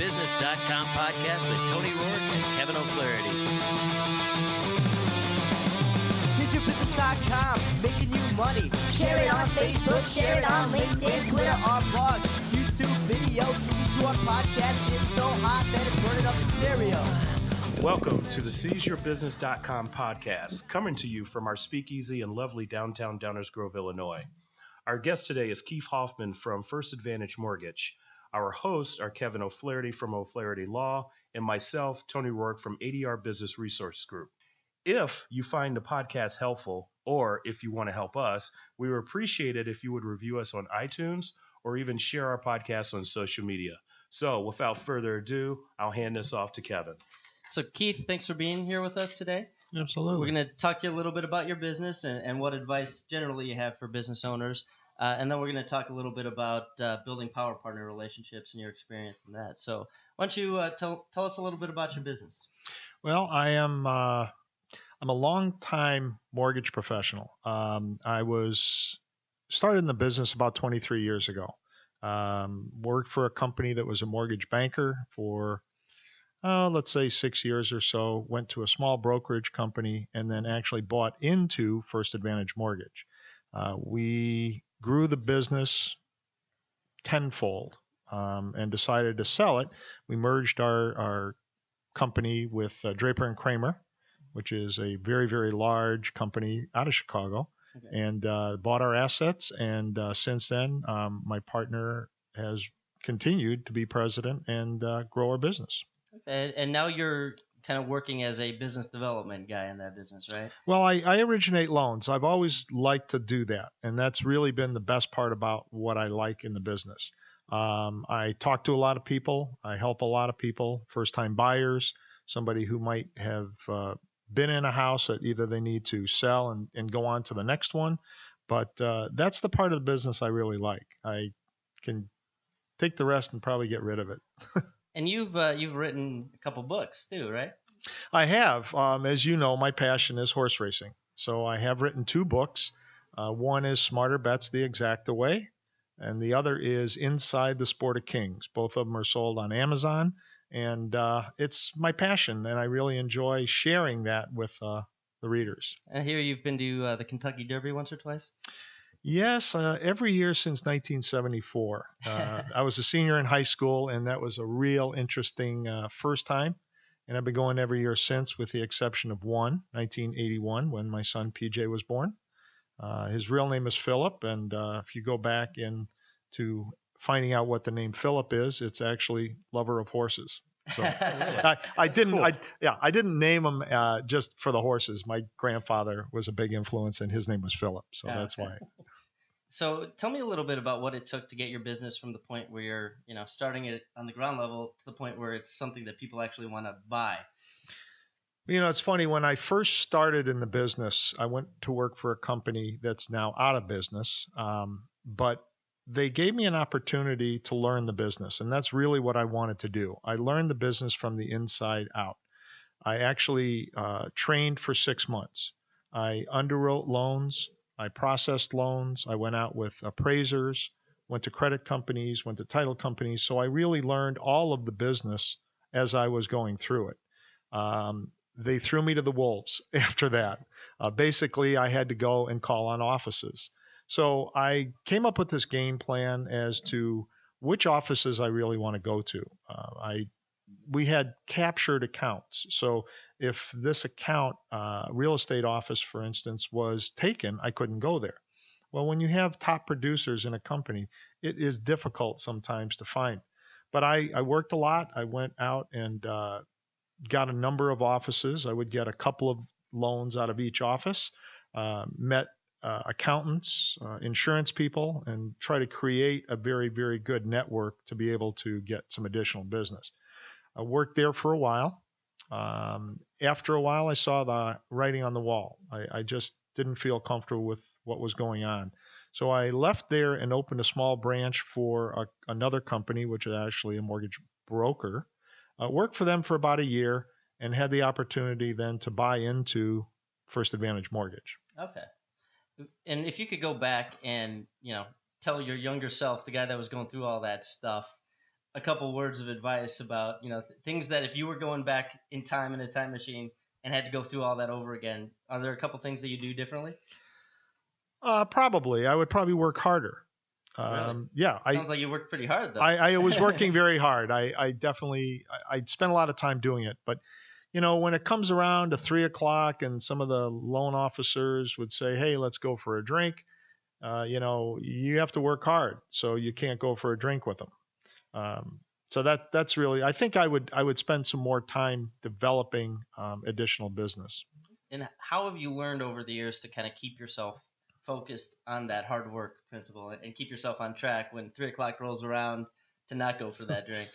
SeizYourBusiness.com podcast with Tony Rourke and Kevin O'Flaherty. SeizYourBusiness.com, making you money. Share it on Facebook, share it on LinkedIn, Twitter, our blogs, YouTube videos. Listen to our podcast. It's so hot that it's burning up the stereo. Welcome to the SeizYourBusiness.com podcast, coming to you from our speakeasy in lovely downtown Downers Grove, Illinois. Our guest today is Keith Hoffman from First Advantage Mortgage. Our hosts are Kevin O'Flaherty from O'Flaherty Law and myself, Tony Rourke from ADR Business Resource Group. If you find the podcast helpful, or if you want to help us, we would appreciate it if you would review us on iTunes or even share our podcast on social media. So without further ado, I'll hand this off to Kevin. So Keith, thanks for being here with us today. Absolutely. We're going to talk to you a little bit about your business and what advice generally you have for business owners. And then we're going to talk a little bit about building power partner relationships and your experience in that. So why don't you tell us a little bit about your business? Well, I'm a long-time mortgage professional. I was started in the business about 23 years ago. Worked for a company that was a mortgage banker for, let's say 6 years or so. Went to a small brokerage company and then actually bought into First Advantage Mortgage. We grew the business tenfold and decided to sell it. We merged our company with Draper & Kramer, which is a very, very large company out of Chicago, and bought our assets. And since then, my partner has continued to be president and grow our business. Okay. And now you're kind of working as a business development guy in that business, right? Well, I originate loans. I've always liked to do that, and that's really been the best part about what I like in the business. I talk to a lot of people. I help a lot of people, first-time buyers, somebody who might have been in a house that either they need to sell and go on to the next one. But that's the part of the business I really like. I can take the rest and probably get rid of it. And you've written a couple books too, right? I have. As you know, my passion is horse racing. So I have written 2 books. One is Smarter Bets the Exacta Way, and the other is Inside the Sport of Kings. Both of them are sold on Amazon, and it's my passion, and I really enjoy sharing that with the readers. I hear you've been to the Kentucky Derby once or twice? Yes, every year since 1974. I was a senior in high school, and that was a real interesting first time. And I've been going every year since, with the exception of 1981, when my son PJ was born. His real name is Philip, and if you go back into finding out what the name Philip is, it's actually lover of horses. So I didn't name him just for the horses. My grandfather was a big influence, and his name was Philip, so that's why. So tell me a little bit about what it took to get your business from the point where you're, starting it on the ground level to the point where it's something that people actually want to buy. It's funny. When I first started in the business, I went to work for a company that's now out of business, but they gave me an opportunity to learn the business, and that's really what I wanted to do. I learned the business from the inside out. I actually trained for 6 months. I underwrote loans. I processed loans. I went out with appraisers, went to credit companies, went to title companies. So I really learned all of the business as I was going through it. They threw me to the wolves after that. Basically, I had to go and call on offices. So I came up with this game plan as to which offices I really want to go to. We had captured accounts. So if this account, real estate office, for instance, was taken, I couldn't go there. Well, when you have top producers in a company, it is difficult sometimes to find. But I worked a lot. I went out and got a number of offices. I would get a couple of loans out of each office, met accountants, insurance people, and try to create a very, very good network to be able to get some additional business. I worked there for a while. After a while, I saw the writing on the wall. I just didn't feel comfortable with what was going on. So I left there and opened a small branch for another company, which is actually a mortgage broker. Worked for them for about a year and had the opportunity then to buy into First Advantage Mortgage. Okay. And if you could go back and, tell your younger self, the guy that was going through all that stuff, a couple words of advice about, things that if you were going back in time in a time machine and had to go through all that over again, are there a couple things that you do differently? Probably. I would probably work harder. Really? Yeah. Sounds like you worked pretty hard, though. I was working very hard. I definitely, I spent a lot of time doing it. But, when it comes around to 3 o'clock and some of the loan officers would say, hey, let's go for a drink, you have to work hard. So you can't go for a drink with them. So that's really, I think I would spend some more time developing additional business. And how have you learned over the years to kind of keep yourself focused on that hard work principle and keep yourself on track when 3 o'clock rolls around to not go for that drink?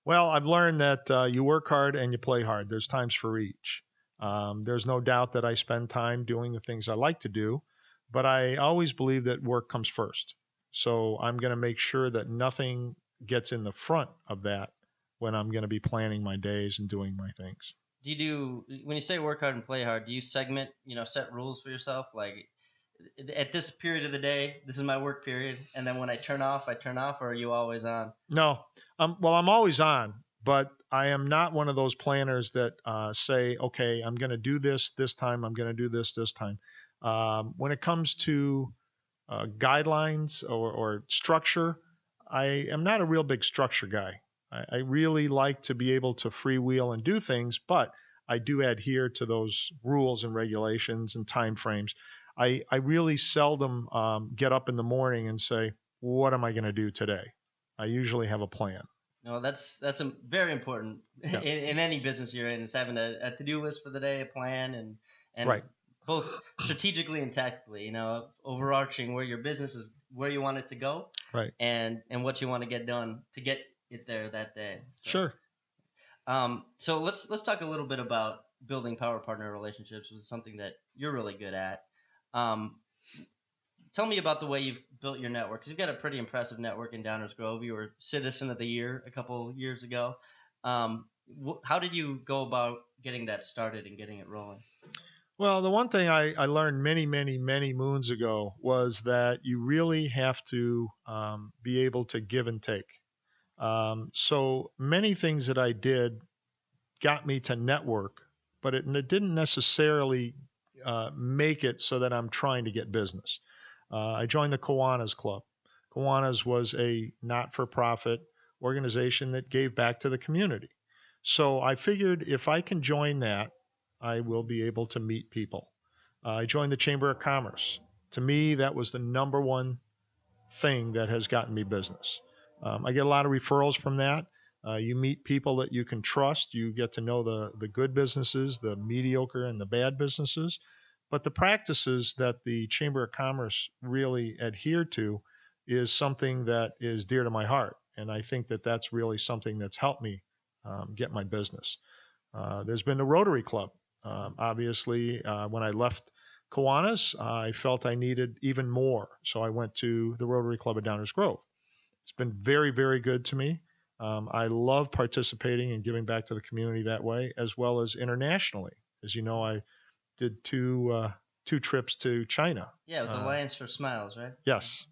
Well, I've learned that you work hard and you play hard. There's times for each. There's no doubt that I spend time doing the things I like to do, but I always believe that work comes first. So I'm going to make sure that nothing gets in the front of that when I'm going to be planning my days and doing my things. When you say work hard and play hard, do you segment, set rules for yourself? Like at this period of the day, this is my work period. And then when I turn off, or are you always on? No. Well, I'm always on, but I am not one of those planners that say, okay, I'm going to do this time. I'm going to do this time. When it comes to guidelines or structure, I am not a real big structure guy. I really like to be able to freewheel and do things, but I do adhere to those rules and regulations and time frames. I really seldom get up in the morning and say, what am I going to do today? I usually have a plan. No, that's very important in any business you're in. Is having a to-do list for the day, a plan, and right. Both strategically and tactically. Overarching where your business is, where you want it to go, right, and what you want to get done to get it there that day. So, sure. So let's talk a little bit about building power partner relationships, which is something that you're really good at. Tell me about the way you've built your network, because you've got a pretty impressive network in Downers Grove. You were Citizen of the Year a couple years ago. How did you go about getting that started and getting it rolling? Well, the one thing I learned many, many, many moons ago was that you really have to be able to give and take. So many things that I did got me to network, but it didn't necessarily make it so that I'm trying to get business. I joined the Kiwanis Club. Kiwanis was a not-for-profit organization that gave back to the community. So I figured if I can join that, I will be able to meet people. I joined the Chamber of Commerce. To me, that was the number one thing that has gotten me business. I get a lot of referrals from that. You meet people that you can trust. You get to know the good businesses, the mediocre and the bad businesses. But the practices that the Chamber of Commerce really adhere to is something that is dear to my heart. And I think that that's really something that's helped me get my business. There's been the Rotary Club. Obviously, when I left Kiwanis, I felt I needed even more. So I went to the Rotary Club of Downers Grove. It's been very, very good to me. I love participating and giving back to the community that way, as well as internationally. As you know, I did two trips to China. Yeah, with Alliance for Smiles, right? Yes.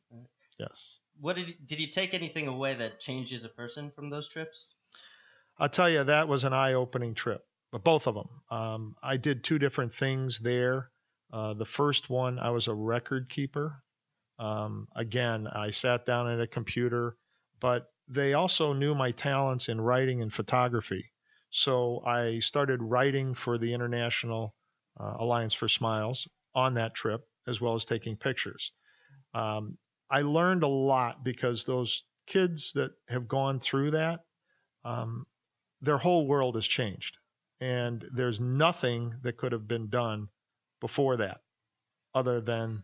Yes. What did you take anything away that changed you as a person from those trips? I'll tell you, that was an eye-opening trip, but both of them. I did two different things there. The first one, I was a record keeper. Again, I sat down at a computer, but they also knew my talents in writing and photography. So I started writing for the International Alliance for Smiles on that trip, as well as taking pictures. I learned a lot because those kids that have gone through that, their whole world has changed. And there's nothing that could have been done before that other than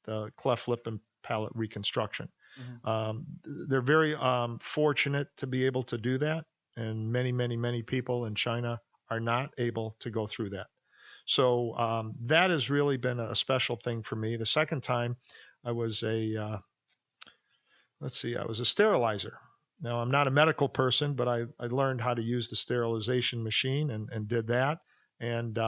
the cleft lip and palate reconstruction. Mm-hmm. They're very fortunate to be able to do that. And many, many, many people in China are not able to go through that. So that has really been a special thing for me. The second time I was I was a sterilizer. Now, I'm not a medical person, but I learned how to use the sterilization machine and did that. And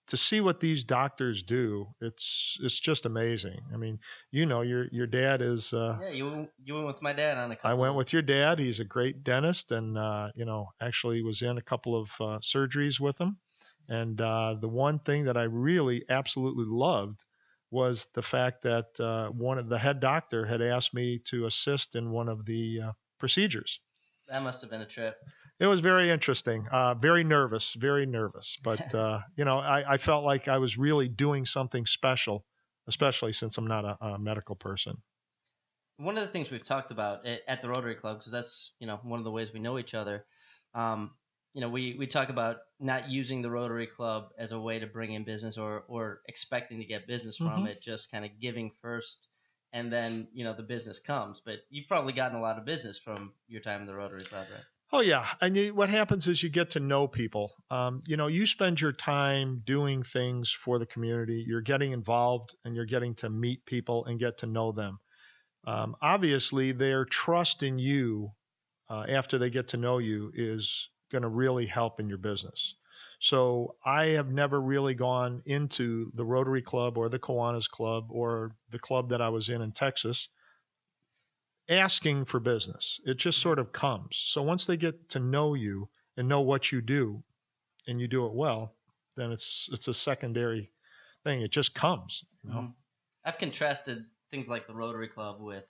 to see what these doctors do, it's just amazing. I mean, your dad is. Yeah, you went with my dad on a couple. I went with your dad. He's a great dentist, and actually was in a couple of surgeries with him. And the one thing that I really absolutely loved was the fact that one of the head doctor had asked me to assist in one of the procedures. That must have been a trip. It was very interesting, very nervous, but I felt like I was really doing something special, especially since I'm not a medical person. One of the things we've talked about at the Rotary Club, because that's one of the ways we know each other. We talk about not using the Rotary Club as a way to bring in business or expecting to get business from it, just kind of giving first, and then the business comes. But you've probably gotten a lot of business from your time in the Rotary Club, right? Oh yeah, and what happens is you get to know people. You spend your time doing things for the community. You're getting involved, and you're getting to meet people and get to know them. Obviously, their trust in you after they get to know you is going to really help in your business. So I have never really gone into the Rotary Club or the Kiwanis Club or the club that I was in Texas asking for business. It just sort of comes. So once they get to know you and know what you do, and you do it well, then it's a secondary thing. It just comes. I've contrasted things like the Rotary Club with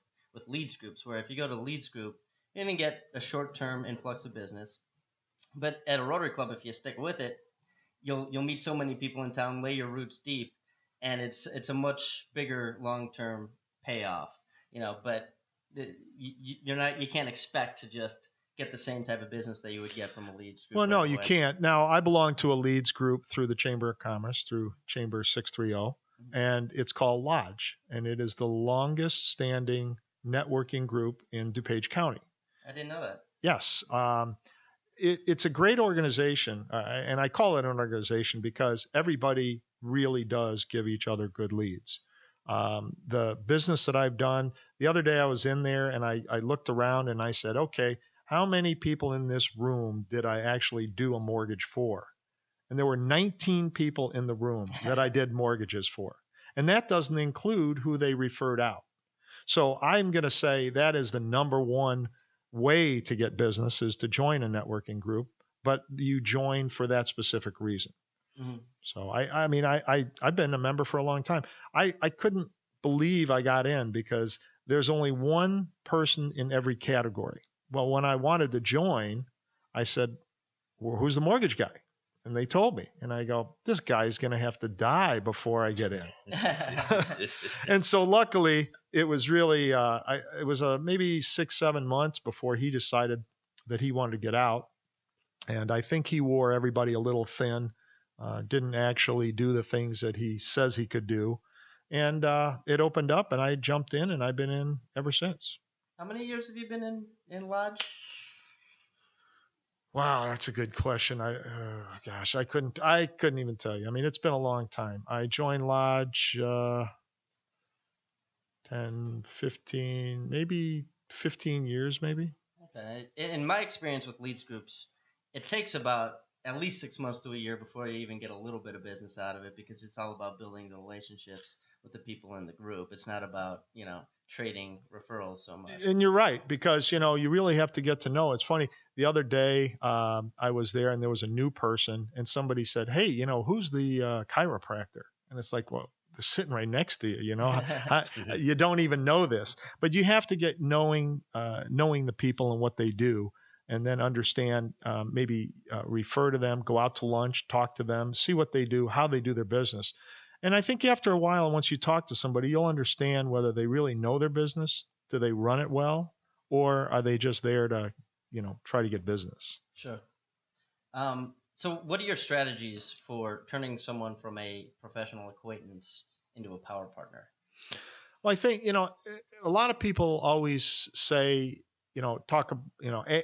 leads groups, where if you go to a leads group, you're going to get a short-term influx of business. But at a Rotary Club, if you stick with it, you'll meet so many people in town, lay your roots deep, and it's a much bigger long-term payoff. But you can't expect to just get the same type of business that you would get from a leads group. Well, no, you can't. Now, I belong to a leads group through the Chamber of Commerce, through Chamber 630, and it's called Lodge, and it is the longest standing networking group in DuPage County. I didn't know that. Yes. It's a great organization, and I call it an organization because everybody really does give each other good leads. The business that I've done, the other day I was in there and I looked around and I said, okay, how many people in this room did I actually do a mortgage for? And there were 19 people in the room that I did mortgages for. And that doesn't include who they referred out. So I'm going to say that is the number one way to get business, is to join a networking group, but you join for that specific reason. Mm-hmm. So I've been a member for a long time. I couldn't believe I got in because there's only one person in every category. Well, when I wanted to join, I said, well, who's the mortgage guy? And they told me, and I go, this guy's going to have to die before I get in. And so luckily it was really, it was maybe 6-7 months before he decided that he wanted to get out. And I think he wore everybody a little thin, didn't actually do the things that he says he could do. And it opened up and I jumped in and I've been in ever since. How many years have you been in Lodge? Wow, that's a good question. I couldn't even tell you. I mean, it's been a long time. I joined Lodge 10, 15, maybe 15 years, maybe. Okay. In my experience with leads groups, it takes about at least 6 months to a year before you even get a little bit of business out of it, because it's all about building the relationships with the people in the group. It's not about, trading referrals so much. And you're right, because, you really have to get to know. It's funny. The other day I was there and there was a new person and somebody said, hey, who's the chiropractor? And it's like, well, they're sitting right next to you, you don't even know this. But you have to get knowing the people and what they do, and then understand, maybe refer to them, go out to lunch, talk to them, see what they do, how they do their business. And I think after a while, once you talk to somebody, you'll understand whether they really know their business, do they run it well, or are they just there to, try to get business. Sure. So what are your strategies for turning someone from a professional acquaintance into a power partner? Well, I think, a lot of people always say,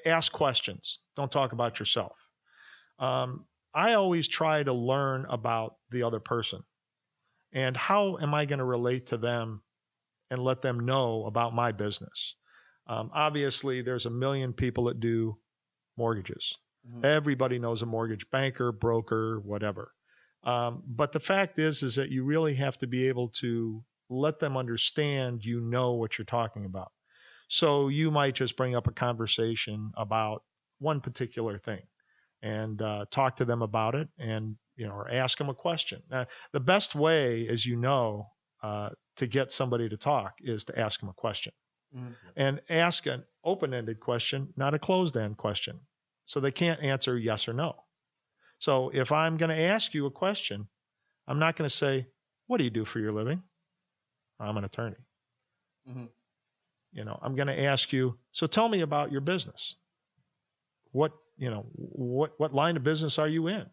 ask questions. Don't talk about yourself. I always try to learn about the other person. And how am I going to relate to them and let them know about my business? Obviously, there's a million people that do mortgages. Mm-hmm. Everybody knows a mortgage banker, broker, whatever. But the fact is that you really have to be able to let them understand you know what you're talking about. So you might just bring up a conversation about one particular thing and talk to them about it, and or ask them a question. The best way, as you know, to get somebody to talk is to ask them a question. Mm-hmm. And ask an open-ended question, not a closed-end question. So they can't answer yes or no. So if I'm going to ask you a question, I'm not going to say, what do you do for your living? I'm an attorney. Mm-hmm. I'm going to ask you, so tell me about your business. What line of business are you in?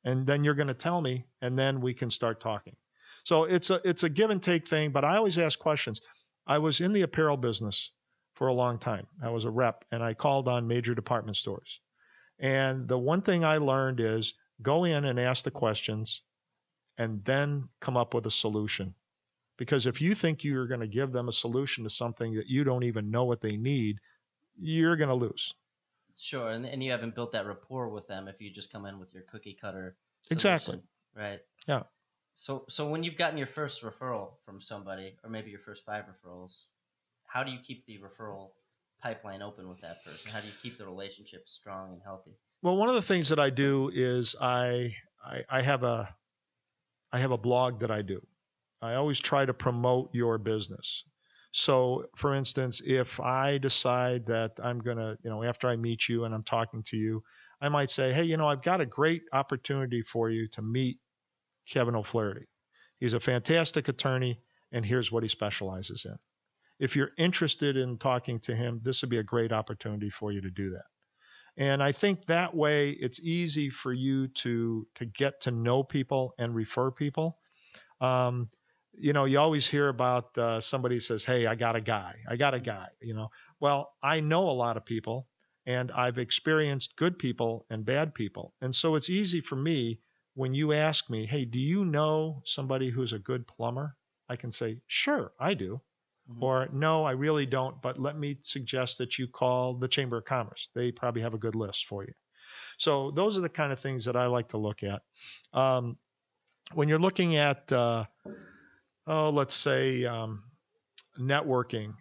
And then you're going to tell me, and then we can start talking. So it's a give and take thing, but I always ask questions. I was in the apparel business for a long time. I was a rep, and I called on major department stores. And the one thing I learned is go in and ask the questions and then come up with a solution. Because if you think you're going to give them a solution to something that you don't even know what they need, you're going to lose. Sure, and you haven't built that rapport with them if you just come in with your cookie cutter solution. Exactly. Right. Yeah. So when you've gotten your first referral from somebody, or maybe your first 5 referrals, how do you keep the referral pipeline open with that person? How do you keep the relationship strong and healthy? Well, one of the things that I do is I have a blog that I do. I always try to promote your business. So, for instance, if I decide that I'm going to, after I meet you and I'm talking to you, I might say, hey, I've got a great opportunity for you to meet Kevin O'Flaherty. He's a fantastic attorney, and here's what he specializes in. If you're interested in talking to him, this would be a great opportunity for you to do that. And I think that way it's easy for you to get to know people and refer people. You always hear about somebody says, hey, I got a guy. Well, I know a lot of people, and I've experienced good people and bad people. And so it's easy for me when you ask me, hey, do you know somebody who's a good plumber? I can say, sure, I do. Mm-hmm. Or no, I really don't, but let me suggest that you call the Chamber of Commerce. They probably have a good list for you. So those are the kind of things that I like to look at. When you're looking at, let's say, networking,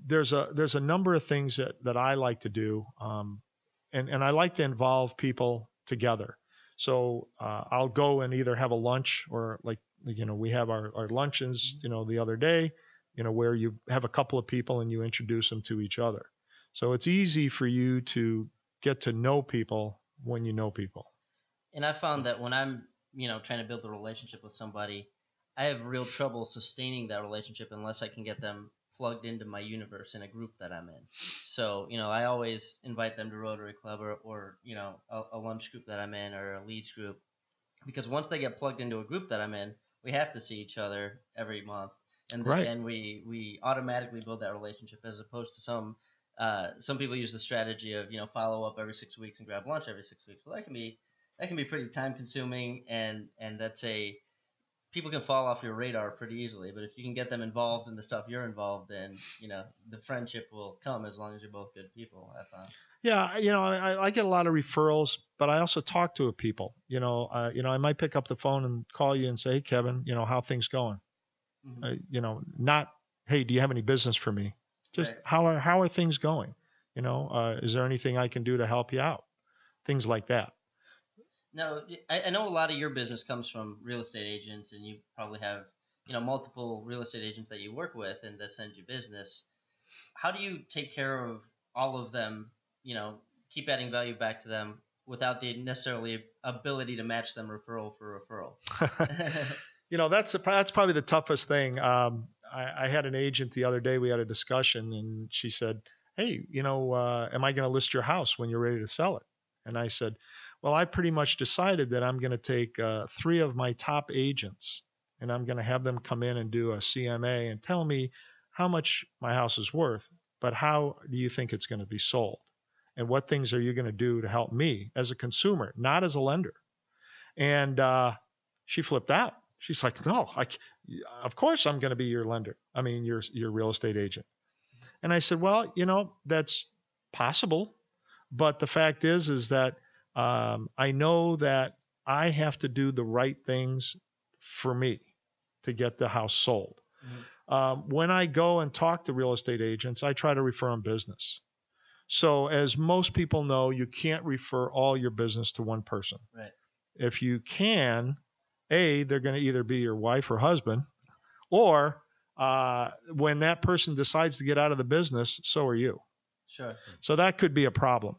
there's a number of things that I like to do, and I like to involve people together. So I'll go and either have a lunch, or we have our luncheons, the other day, where you have a couple of people and you introduce them to each other. So it's easy for you to get to know people when you know people. And I found that when I'm, trying to build a relationship with somebody, I have real trouble sustaining that relationship unless I can get them plugged into my universe in a group that I'm in. So, I always invite them to Rotary Club or a lunch group that I'm in, or a leads group, because once they get plugged into a group that I'm in, we have to see each other every month. And then we automatically build that relationship, as opposed to some people use the strategy of, follow up every 6 weeks and grab lunch every 6 weeks. Well, that can be pretty time consuming, and that's people can fall off your radar pretty easily. But if you can get them involved in the stuff you're involved in, the friendship will come, as long as you're both good people, I found. Yeah, I get a lot of referrals, but I also talk to people. I might pick up the phone and call you and say, hey, Kevin, how things going? Mm-hmm. Not, hey, do you have any business for me? Just right. How are things going? Is there anything I can do to help you out? Things like that. Now, I know a lot of your business comes from real estate agents, and you probably have, multiple real estate agents that you work with and that send you business. How do you take care of all of them, keep adding value back to them without the necessarily ability to match them referral for referral? That's probably the toughest thing. I had an agent the other day. We had a discussion, and she said, hey, am I going to list your house when you're ready to sell it? And I said, well, I pretty much decided that I'm going to take 3 of my top agents, and I'm going to have them come in and do a CMA and tell me how much my house is worth, but how do you think it's going to be sold? And what things are you going to do to help me as a consumer, not as a lender? And she flipped out. She's like, no, of course I'm going to be your lender. I mean, your real estate agent. And I said, well, that's possible. But the fact is that I know that I have to do the right things for me to get the house sold. When I go and talk to real estate agents, I try to refer them business. So as most people know, you can't refer all your business to one person. Right. If you can, they're going to either be your wife or husband, or when that person decides to get out of the business, so are you. Sure. So that could be a problem.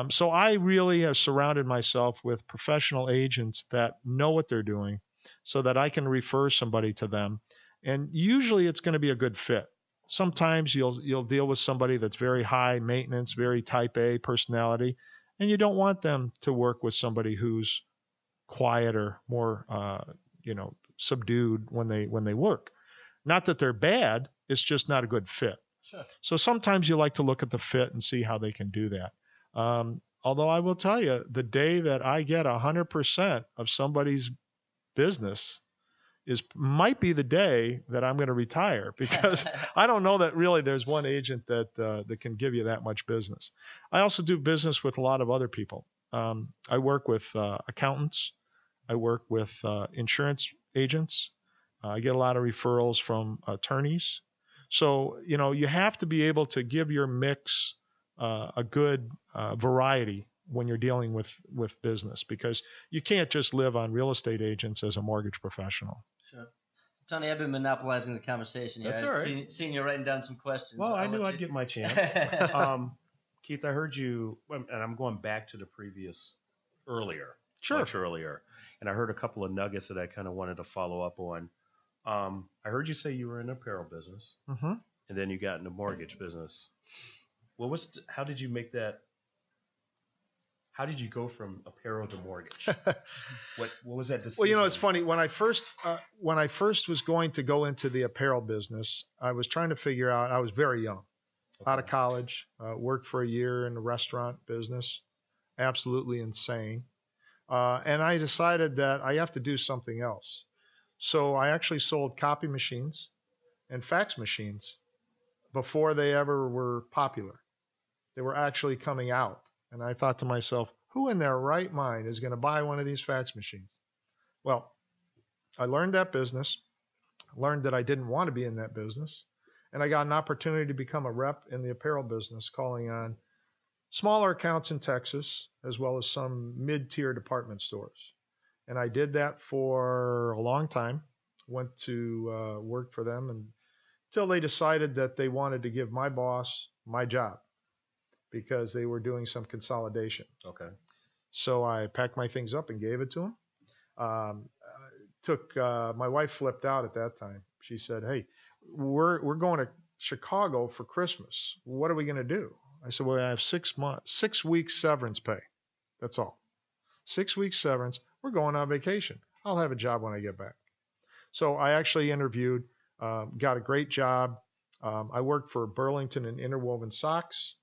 So I really have surrounded myself with professional agents that know what they're doing so that I can refer somebody to them. And usually it's going to be a good fit. Sometimes you'll deal with somebody that's very high maintenance, very type A personality, and you don't want them to work with somebody who's quieter, more subdued when they work. Not that they're bad, it's just not a good fit. Sure. So sometimes you like to look at the fit and see how they can do that. Although I will tell you, the day that I get 100% of somebody's business might be the day that I'm going to retire, because I don't know that really there's one agent that can give you that much business. I also do business with a lot of other people. I work with accountants. I work with insurance agents. I get a lot of referrals from attorneys. So, you have to be able to give your mix a good variety when you're dealing with business, because you can't just live on real estate agents as a mortgage professional. Sure. Tony, I've been monopolizing the conversation here. That's all right. Seen you writing down some questions. Well, I knew I'd get my chance. Keith, I heard you, and I'm going back to the previous much earlier, and I heard a couple of nuggets that I kind of wanted to follow up on. I heard you say you were in the apparel business, Mm-hmm. and then you got in the mortgage business. How did you make that? How did you go from apparel to mortgage? What was that decision? Well, it's funny. When I first was going to go into the apparel business, I was trying to figure out. I was very young, out of college, worked for a year in the restaurant business, absolutely insane, and I decided that I have to do something else. So I actually sold copy machines and fax machines before they ever were popular. They were actually coming out. And I thought to myself, who in their right mind is going to buy one of these fax machines? Well, I learned that business, learned that I didn't want to be in that business, and I got an opportunity to become a rep in the apparel business, calling on smaller accounts in Texas, as well as some mid-tier department stores. And I did that for a long time, went to work for them until they decided that they wanted to give my boss my job, because they were doing some consolidation. Okay. So I packed my things up and gave it to him. My wife flipped out at that time. She said, "Hey, we're going to Chicago for Christmas. What are we going to do?" I said, "Well, I have 6 weeks severance pay. That's all. 6 weeks severance. We're going on vacation. I'll have a job when I get back." So I actually interviewed, got a great job. I worked for Burlington and Interwoven Socks.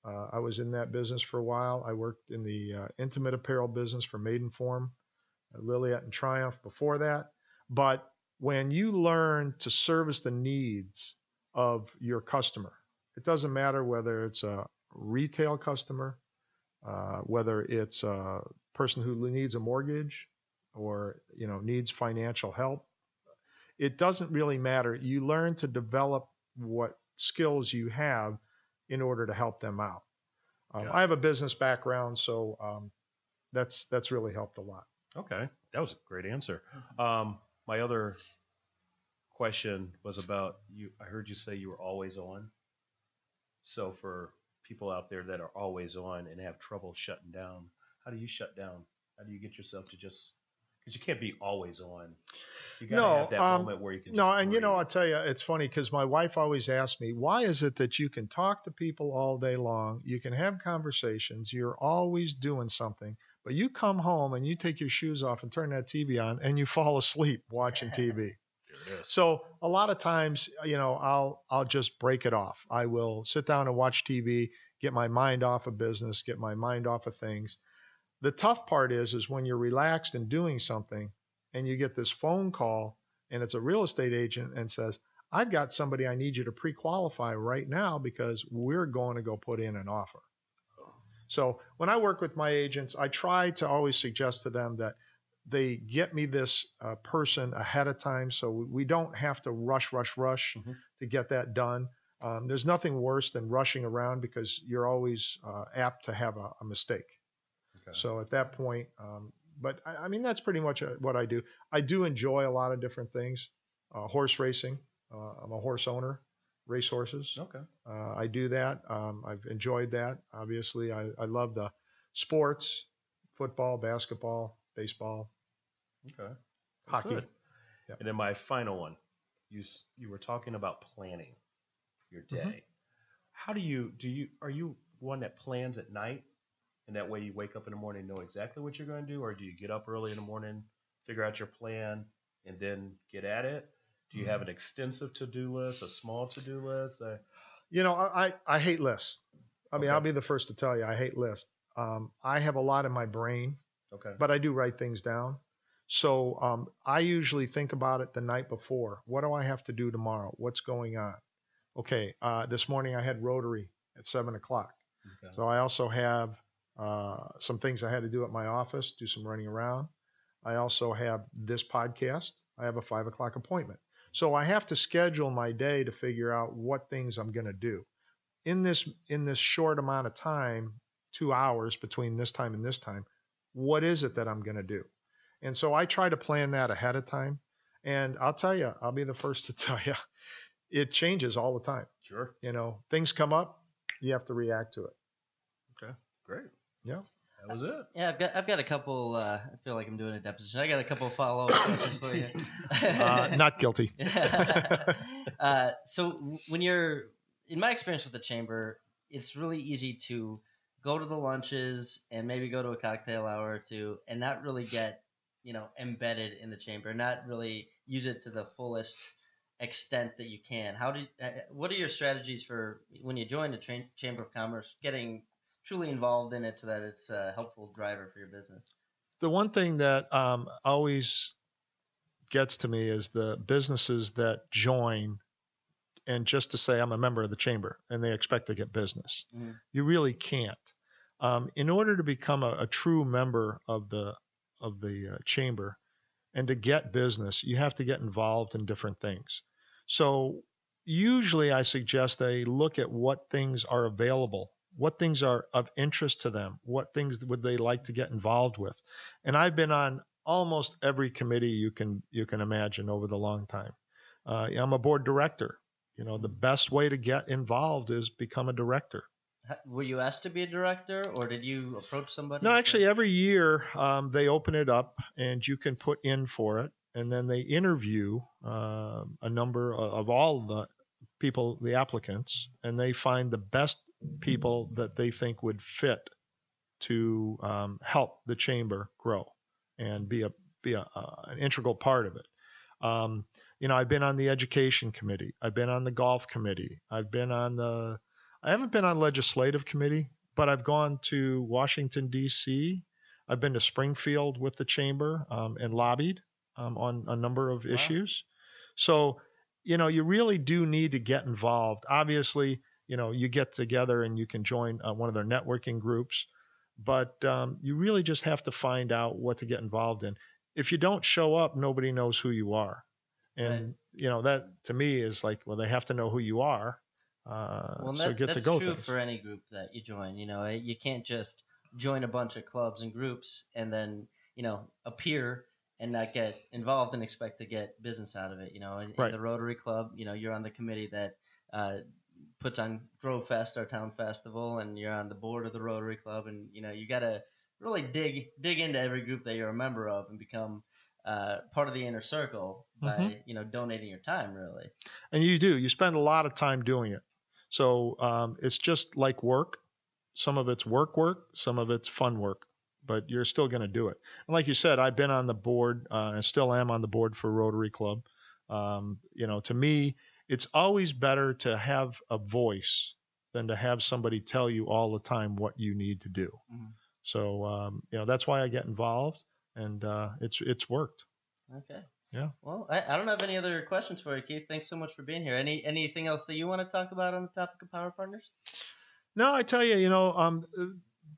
I was in that business for a while. I worked in the intimate apparel business for Maidenform, Liliette and Triumph before that. But when you learn to service the needs of your customer, it doesn't matter whether it's a retail customer, whether it's a person who needs a mortgage or needs financial help. It doesn't really matter. You learn to develop what skills you have in order to help them out. I have a business background, so that's really helped a lot. Okay, that was a great answer. My other question was about you. I heard you say you were always on. So for people out there that are always on and have trouble shutting down, how do you shut down? How do you get yourself to just, because you can't be always on. You got to have that moment where you can. No, and I'll tell you, it's funny because my wife always asks me, why is it that you can talk to people all day long, you can have conversations, you're always doing something, but you come home and you take your shoes off and turn that TV on and you fall asleep watching TV. So a lot of times, I'll just break it off. I will sit down and watch TV, get my mind off of business, get my mind off of things. The tough part is when you're relaxed and doing something and you get this phone call and it's a real estate agent and says, "I've got somebody I need you to pre-qualify right now because we're going to go put in an offer." So when I work with my agents, I try to always suggest to them that they get me this person ahead of time, so we don't have to rush to get that done. There's nothing worse than rushing around because you're always apt to have a mistake. Okay. So at that point, but I mean, that's pretty much what I do. I do enjoy a lot of different things. Horse racing. I'm a horse owner, race horses. Okay. I do that. I've enjoyed that. Obviously, I love the sports, football, basketball, baseball. Okay. Hockey. Yep. And then my final one, you were talking about planning your day. How are you one that plans at night, and that way you wake up in the morning and know exactly what you're going to do, or do you get up early in the morning, figure out your plan, and then get at it? Do you have an extensive to-do list, a small to-do list? I hate lists. I mean, I'll be the first to tell you, I hate lists. I have a lot in my brain, but I do write things down. So I usually think about it the night before. What do I have to do tomorrow? What's going on? Okay, this morning I had Rotary at 7 o'clock. Okay. So I also have some things I had to do at my office, do some running around. I also have this podcast. I have a 5 o'clock appointment. So I have to schedule my day to figure out what things I'm going to do. In this short amount of time, 2 hours between this time and this time, what is it that I'm going to do? And so I try to plan that ahead of time. And I'll tell you, I'll be the first to tell you, it changes all the time. Sure. Things come up, you have to react to it. Okay, great. Yeah. That was it. Yeah, I've got a couple. I feel like I'm doing a deposition. I got a couple of follow-up questions for you. Not guilty. So when you're, in my experience with the chamber, it's really easy to go to the lunches and maybe go to a cocktail hour or two and not really get, embedded in the chamber, not really use it to the fullest extent that you can. What are your strategies for when you join the Chamber of Commerce, getting truly involved in it so that it's a helpful driver for your business? The one thing that always gets to me is the businesses that join and just to say I'm a member of the chamber and they expect to get business. Mm-hmm. You really can't. In order to become a true member of the chamber and to get business, you have to get involved in different things. So usually I suggest they look at what things are available, what things are of interest to them, what things would they like to get involved with. And I've been on almost every committee you can imagine over the long time. I'm a board director. The best way to get involved is become a director. Were you asked to be a director, or did you approach somebody? No, actually, every year they open it up, and you can put in for it, and then they interview a number of all the people, the applicants, and they find the best people that they think would fit to help the chamber grow and be an integral part of it. I've been on the education committee. I've been on the golf committee. I haven't been on legislative committee, but I've gone to Washington, D.C. I've been to Springfield with the chamber and lobbied on a number of issues. So, you really do need to get involved. Obviously, you get together and you can join one of their networking groups, but you really just have to find out what to get involved in. If you don't show up, nobody knows who you are. And, that to me is like, well, they have to know who you are. So get to go that's true things. For any group that you join. You can't just join a bunch of clubs and groups and then, appear and not get involved and expect to get business out of it. In the Rotary Club, you're on the committee that puts on Grove Fest, our town festival, and you're on the board of the Rotary Club, and you got to really dig into every group that you're a member of and become part of the inner circle by donating your time, really. And you spend a lot of time doing it. So it's just like work. Some of it's work, some of it's fun work, but you're still going to do it. And like you said, I've been on the board and still am on the board for Rotary Club. To me, it's always better to have a voice than to have somebody tell you all the time what you need to do. Mm-hmm. So, that's why I get involved, and it's worked. Okay. Yeah. Well, I don't have any other questions for you, Keith. Thanks so much for being here. Anything else that you want to talk about on the topic of Power Partners? No, I tell you,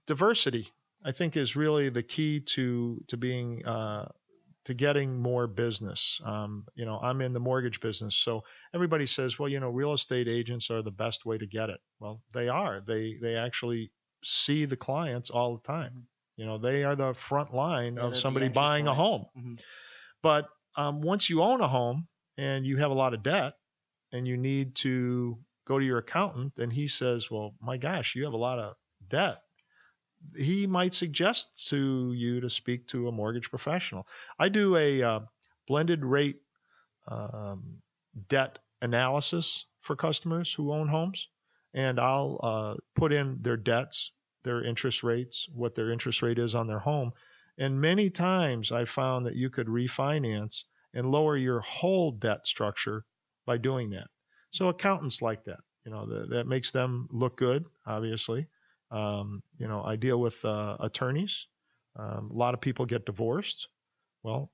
diversity, I think, is really the key to being to getting more business. I'm in the mortgage business, so everybody says, well, real estate agents are the best way to get it. Well, they are. They actually see the clients all the time. They are the front line of somebody buying a home. Mm-hmm. But once you own a home and you have a lot of debt and you need to go to your accountant and he says, well, my gosh, you have a lot of debt, he might suggest to you to speak to a mortgage professional. I do a blended rate debt analysis for customers who own homes, and I'll put in their debts, their interest rates, what their interest rate is on their home. And many times I found that you could refinance and lower your whole debt structure by doing that. So accountants like that. That makes them look good, obviously. I deal with attorneys. A lot of people get divorced. Well,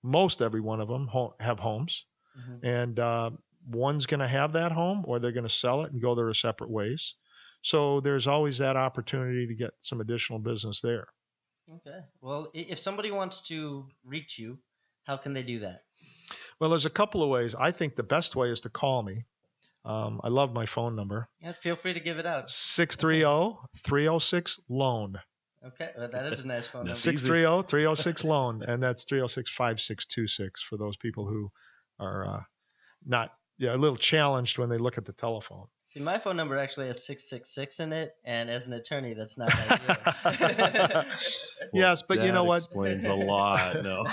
most every one of them have homes. Mm-hmm. And one's going to have that home or they're going to sell it and go their separate ways. So there's always that opportunity to get some additional business there. Okay. Well, if somebody wants to reach you, how can they do that? Well, there's a couple of ways. I think the best way is to call me. I love my phone number. Yeah, feel free to give it out. 630-306-LOAN. Okay, well, that is a nice phone number. 630-306-LOAN, and that's 306-5626 for those people who are a little challenged when they look at the telephone. See, my phone number actually has 666 in it, and as an attorney, that's not ideal. Yes, but you know what? That explains a lot. No.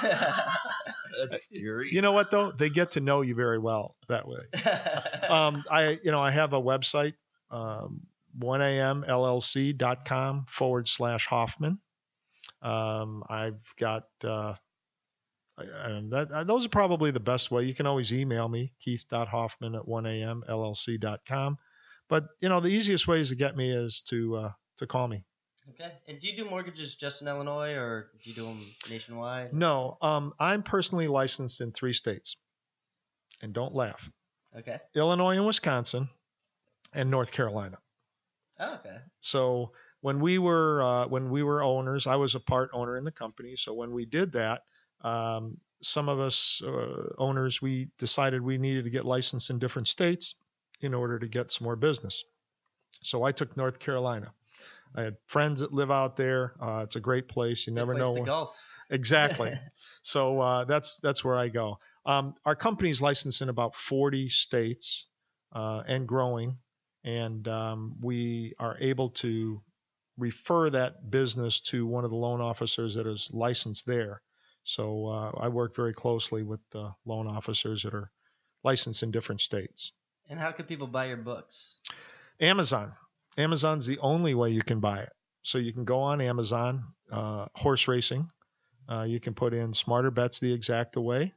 That's scary. You know what, though? They get to know you very well that way. I have a website, 1amllc.com/Hoffman. I've got those are probably the best way. You can always email me, keith.hoffman@1amllc.com. But the easiest ways to get me is to call me. Okay. And do you do mortgages just in Illinois, or do you do them nationwide? No, I'm personally licensed in 3 states, and don't laugh. Okay. Illinois and Wisconsin, and North Carolina. Oh, okay. So when we were owners, I was a part owner in the company. So when we did that, some of us owners, we decided we needed to get licensed in different states in order to get some more business. So I took North Carolina. I had friends that live out there. It's a great place. You never know. To golf. Exactly. So that's where I go. Our company's licensed in about 40 states and growing, and we are able to refer that business to one of the loan officers that is licensed there. So I work very closely with the loan officers that are licensed in different states. And how can people buy your books? Amazon. Amazon's the only way you can buy it. So you can go on Amazon, horse racing. You can put in Smarter Bets the Exact Way,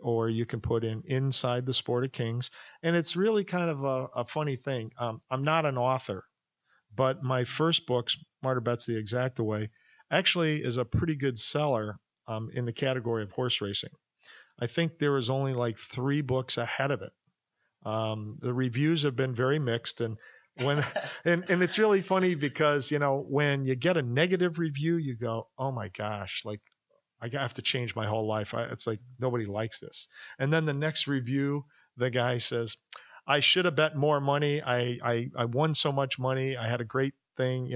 or you can put in Inside the Sport of Kings. And it's really kind of a funny thing. I'm not an author, but my first book, Smarter Bets the Exact Way, actually is a pretty good seller in the category of horse racing. I think there was only like 3 books ahead of it. The reviews have been very mixed, and it's really funny because when you get a negative review, you go, oh my gosh, like I have to change my whole life. It's like nobody likes this. And then the next review, the guy says, I should have bet more money. I won so much money. I had a great thing.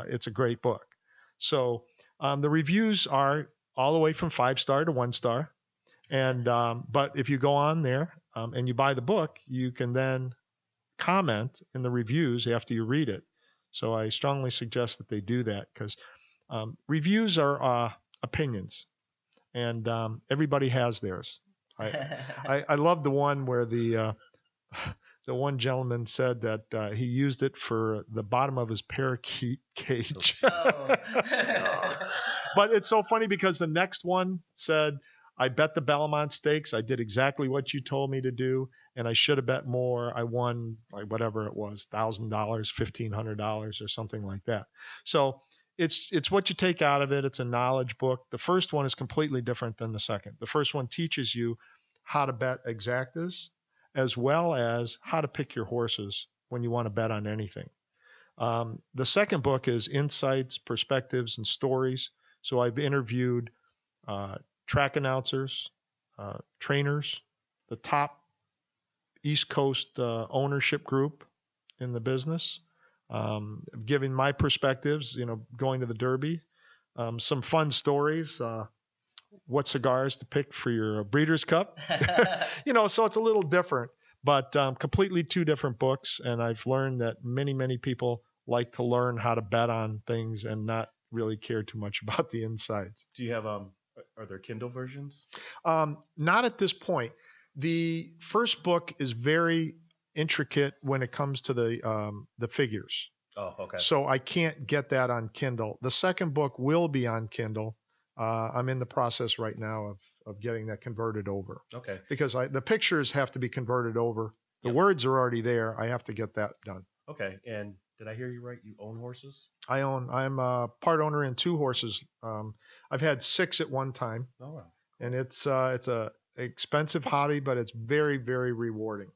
It's a great book. So the reviews are all the way from 5-star to 1-star. And but if you go on there and you buy the book, you can then comment in the reviews after you read it. So I strongly suggest that they do that, because reviews are opinions, and everybody has theirs. I love the one where the one gentleman said that he used it for the bottom of his parakeet cage. Oh. But it's so funny because the next one said, I bet the Belmont Stakes. I did exactly what you told me to do, and I should have bet more. I won whatever it was, $1,000, $1,500, or something like that. So it's what you take out of it. It's a knowledge book. The first one is completely different than the second. The first one teaches you how to bet exactas, as well as how to pick your horses when you want to bet on anything. The second book is Insights, Perspectives, and Stories. So I've interviewed track announcers, trainers, the top East Coast ownership group in the business, giving my perspectives, going to the Derby, some fun stories, what cigars to pick for your Breeders' Cup, so it's a little different, but completely two different books. And I've learned that many, many people like to learn how to bet on things and not really care too much about the insides. Do you have, are there Kindle versions? Not at this point. The first book is very intricate when it comes to the figures. Oh, okay. So I can't get that on Kindle. The second book will be on Kindle. I'm in the process right now of getting that converted over. Okay. Because the pictures have to be converted over. The words are already there. I have to get that done. Okay. And did I hear you right? You own horses? I'm a part owner in 2 horses. I've had 6 at one time. Oh, wow. And it's a expensive hobby, but it's very, very rewarding.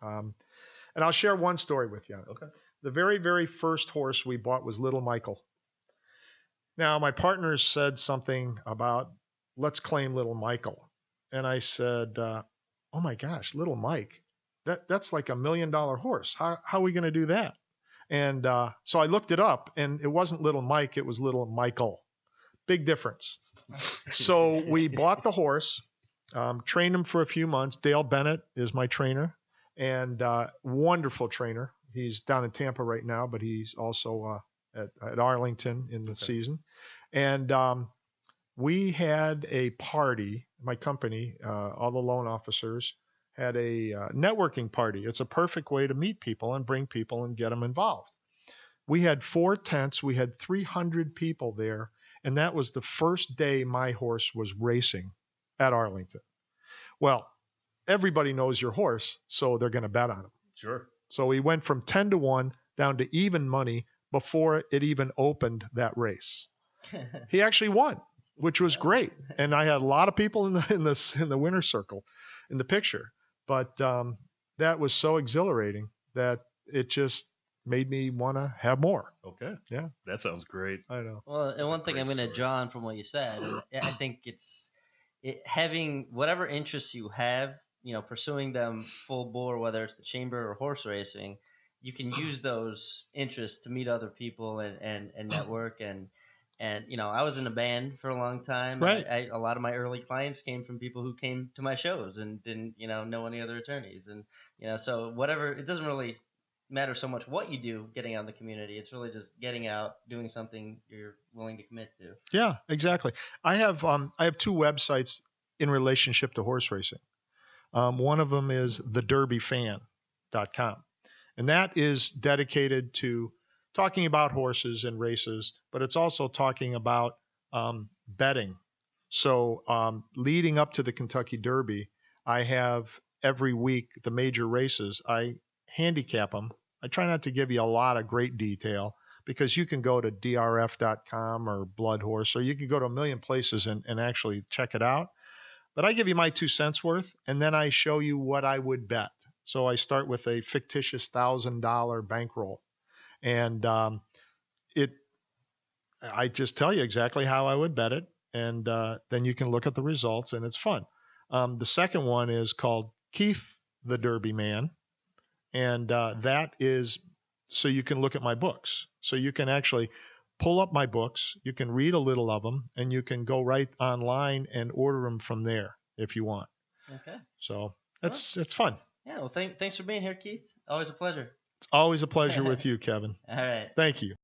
And I'll share one story with you. Okay. The very, very first horse we bought was Little Michael. Now, my partner said something about, let's claim Little Michael. And I said, oh my gosh, Little Mike, that's like $1 million horse. How are we going to do that? And so I looked it up, and it wasn't Little Mike, it was Little Michael. Big difference. So we bought the horse, trained him for a few months. Dale Bennett is my trainer, and wonderful trainer. He's down in Tampa right now, but he's also at Arlington in the season. And we had a party, my company, all the loan officers had a networking party. It's a perfect way to meet people and bring people and get them involved. We had 4 tents. We had 300 people there. And that was the first day my horse was racing at Arlington. Well, everybody knows your horse, so they're going to bet on him. Sure. So we went from 10-1 down to even money before it even opened that race. He actually won, which was great. And I had a lot of people in the winner's circle in the picture. But that was so exhilarating that it just made me want to have more. Okay. Yeah. That sounds great. I know. Well, and That's one a thing great I'm going to story. draw on from what you said, and I think it's having whatever interests you have, pursuing them full bore, whether it's the chamber or horse racing, you can use those interests to meet other people and network. And I was in a band for a long time. Right. A lot of my early clients came from people who came to my shows and didn't, know any other attorneys. And, so whatever, it doesn't really matter so much what you do getting out in the community. It's really just getting out, doing something you're willing to commit to. Yeah, exactly. I have 2 websites in relationship to horse racing. One of them is thederbyfan.com. And that is dedicated to talking about horses and races, but it's also talking about betting. So leading up to the Kentucky Derby, I have every week the major races. I handicap them. I try not to give you a lot of great detail because you can go to drf.com or Blood Horse, or you can go to a million places and actually check it out. But I give you my 2 cents worth, and then I show you what I would bet. So I start with a fictitious $1,000 bankroll. And I just tell you exactly how I would bet it. And then you can look at the results, and it's fun. The second one is called Keith the Derby Man. And that is so you can look at my books. So you can actually pull up my books. You can read a little of them, and you can go right online and order them from there if you want. Okay. So it's fun. Yeah. Well, thanks for being here, Keith. Always a pleasure. It's always a pleasure with you, Kevin. All right. Thank you.